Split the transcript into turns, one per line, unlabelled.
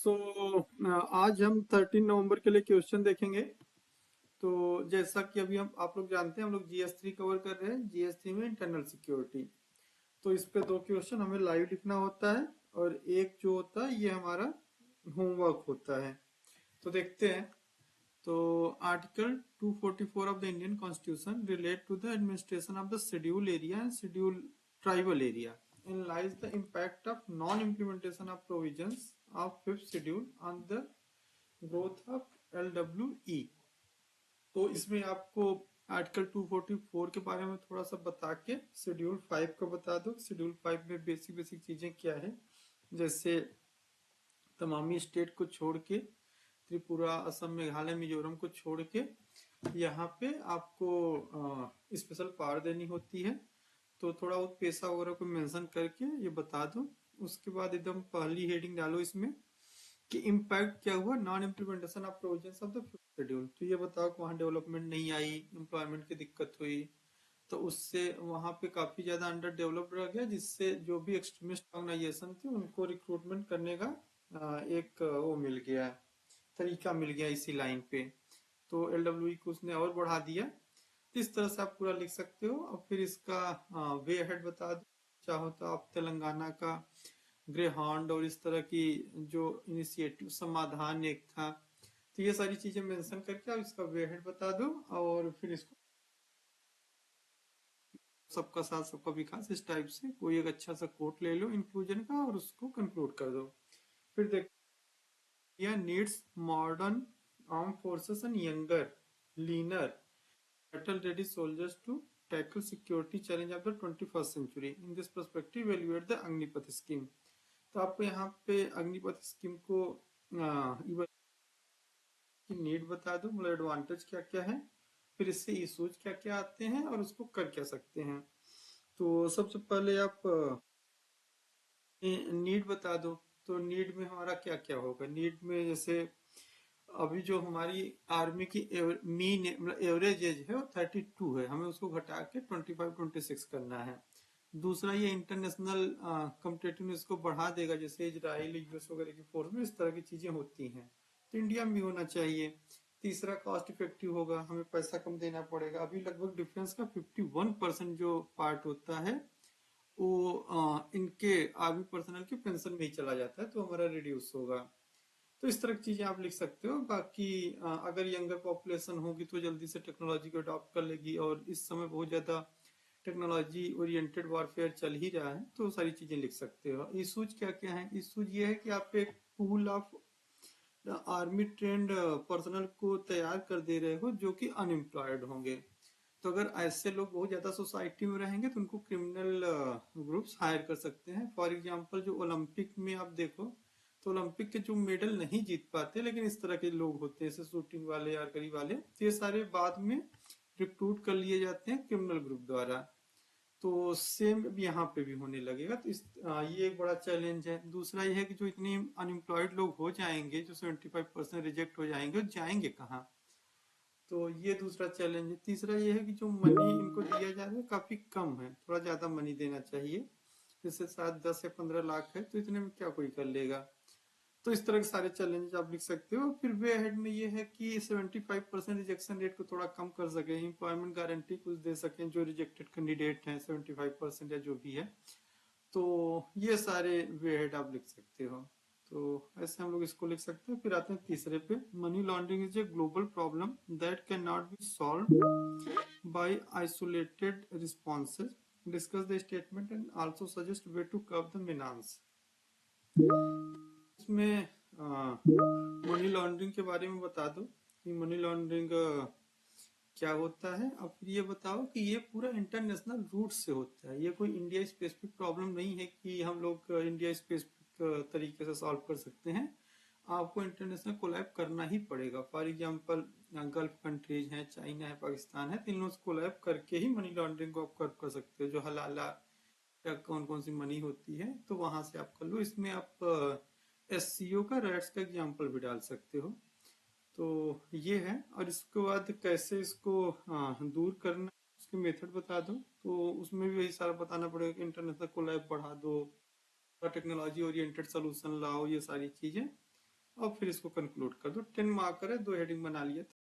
सो आज हम 13 नवंबर के लिए क्वेश्चन देखेंगे। तो जैसा कि अभी हम आप लोग जानते हैं, हम लोग जीएस 3 कवर कर रहे हैं। जीएस 3 में इंटरनल सिक्योरिटी। तो इस पे दो क्वेश्चन हमें लाइव लिखना होता है और एक जो होता है ये हमारा होमवर्क होता है। तो देखते हैं। तो article 244 of the Indian constitution relate to the administration of the schedule area and schedule tribal area and lies the impact of non-implementation of provisions of fifth schedule on the growth of LWE। तो इसमें आपको article 244 के बारे में थोड़ा सा बता के शेड्यूल 5 को बता दो। शेड्यूल 5 में बेसिक बेसिक चीजें क्या है, जैसे तमामी स्टेट को छोड़ के, त्रिपुरा, असम, मेघालय, मिजोरम को छोड़ के यहाँ पे आपको स्पेशल पावर देनी होती है। तो थोड़ा बहुत पैसा वगैरह को मेंशन करके ये बता दो। उसके बाद एकदम पहली हेडिंग डालो इसमें कि इम्पैक्ट क्या हुआ non implementation of provisions of the fifth schedule. तो ये बताओ कि वहाँ डेवलपमेंट नहीं आई, एम्प्लॉयमेंट की दिक्कत हुई, तो उससे वहाँ पे काफी ज्यादा अंडर डेवलप्ड रह गया, जिससे जो भी एक्सट्रीमिस्ट ऑर्गेनाइजेशन थे उनको रिक्रूटमेंट करने का एक वो मिल गया, तरीका मिल गया इसी लाइन पे। तो एलडब्ल्यू को उसने और बढ़ा दिया। तो इस तरह से आप पूरा लिख सकते हो और फिर इसका वे हेड बता दो। चाहो तो आप तेलंगाना का ग्रे हॉन्ड और इस तरह की जो इनिशिएटिव समाधान एक था, तो ये सारी चीजें मेंशन करके आप इसका वे हेड बता दो और फिर इसको सबका साथ सबका विकास इस टाइप से कोई एक अच्छा सा कोट ले लो इंक्लूजन का और उसको कंक्लूड कर दो। फिर देखो, India needs modern arm forces and younger, linear, battle ready soldiers to tackle security challenge of the 21st century. In this perspective, evaluate the Agnipath scheme. तो आपको यहाँ पे अग्निपथ स्कीम को की नीड बता दो, मतलब एडवांटेज क्या क्या है, फिर इससे इश्यूज क्या क्या आते हैं और उसको कर क्या सकते हैं। तो सबसे पहले आप नीड बता दो। तो नीड में हमारा क्या क्या होगा। नीड में जैसे अभी जो हमारी आर्मी की मीन मतलब एवरेज एज है वो 32 है, हमें उसको घटा के 25-26 करना है। दूसरा, ये इंटरनेशनल कम्पिटेटिवनेस को बढ़ा देगा, जैसे इजराइल, यूएस वगैरह की फोर्स में इस तरह की चीजें होती हैं, तो इंडिया में भी होना चाहिए। तीसरा, कॉस्ट इफेक्टिव होगा, हमें पैसा कम देना पड़ेगा। अभी लगभग डिफेंस का 51% जो पार्ट होता है वो इनके आर्मी पर्सनल के पेंशन में ही चला जाता है, तो हमारा रिड्यूस होगा। तो इस तरह की चीजें आप लिख सकते हो। बाकी अगर यंगर पॉपुलेशन होगी तो जल्दी से टेक्नोलॉजी को अडॉप्ट कर लेगी, और इस समय बहुत ज्यादा टेक्नोलॉजी ओरिएंटेड वॉरफेयर चल ही रहा है, तो सारी चीजें लिख सकते हो। इशूज क्या क्या है। इशूज ये है कि आप एक pool of army trend personal को तैयार कर दे रहे हो जो कि अनएम्प्लॉयड होंगे। तो अगर ऐसे लोग बहुत ज्यादा सोसाइटी में रहेंगे तो उनको क्रिमिनल ग्रुप्स हायर कर सकते हैं। फॉर एग्जांपल, जो ओलंपिक में आप देखो तो ओलंपिक के जो मेडल नहीं जीत पाते लेकिन इस तरह के लोग होते हैं, जैसे शूटिंग वाले, आर्चरी वाले, तो ये सारे बाद में रिक्रूट कर लिए जाते हैं क्रिमिनल ग्रुप द्वारा। तो सेम यहाँ पे भी होने लगेगा। तो ये एक बड़ा चैलेंज है। दूसरा ये है कि जो इतने अनएम्प्लॉयड लोग हो जाएंगे, जो 75% रिजेक्ट हो जाएंगे, वो जाएंगे कहाँ। तो ये दूसरा चैलेंज है। तीसरा ये है कि जो मनी इनको दिया जा रहा है काफी कम है, थोड़ा ज्यादा मनी देना चाहिए। जैसे शायद 10 या 15 लाख है, तो इतने में क्या कोई कर लेगा। तो इस तरह के सारे चैलेंज आप लिख सकते हो। फिर वे हेड में ये है कि 75% रिजेक्शन रेट को थोड़ा कम कर सके, एम्प्लॉयमेंट गारंटी कुछ दे सकें जो रिजेक्टेड कैंडिडेट हैं, 75% या जो भी है। तो ये सारे वे हेड आप लिख सकते हो। तो ऐसे हम लोग इसको लिख सकते हैं। फिर आते हैं तीसरे पे, money laundering is a global problem that can not be solve by isolated responses, discuss the statement and also suggest way to curb the menace. इसमें मनी लॉन्ड्रिंग के बारे में बता दो कि मनी लॉन्ड्रिंग क्या होता है। अब फिर ये बताओ कि ये पूरा इंटरनेशनल रूट से होता है, ये कोई इंडिया स्पेसिफिक प्रॉब्लम नहीं है कि हम लोग इंडिया स्पेसिफिक तरीके से सॉल्व कर सकते हैं। आपको इंटरनेशनल कोलैब करना ही पड़ेगा। फॉर एग्जांपल, गल्फ कंट्रीज हैं, चाइना है, पाकिस्तान है, तीनों से कोलैब करके ही मनी लॉन्ड्रिंग को आप कर सकते हो। जो हलाला या कौन कौन सी मनी होती है, तो वहां से आप कर लो। इसमें आप एससीओ का, रेट्स का एग्जांपल भी डाल सकते हो। तो ये है। और इसके बाद कैसे इसको दूर करना, उसके मेथड बता दो। तो उसमें भी यही सारा बताना पड़ेगा कि इंटरनेशनल कोलैब बढ़ा दो, टेक्नोलॉजी ओरिएंटेड सोल्यूशन लाओ, ये सारी चीजें। और फिर इसको कंक्लूड कर दो, 10 मार्कर है, 2 हेडिंग बना लिया।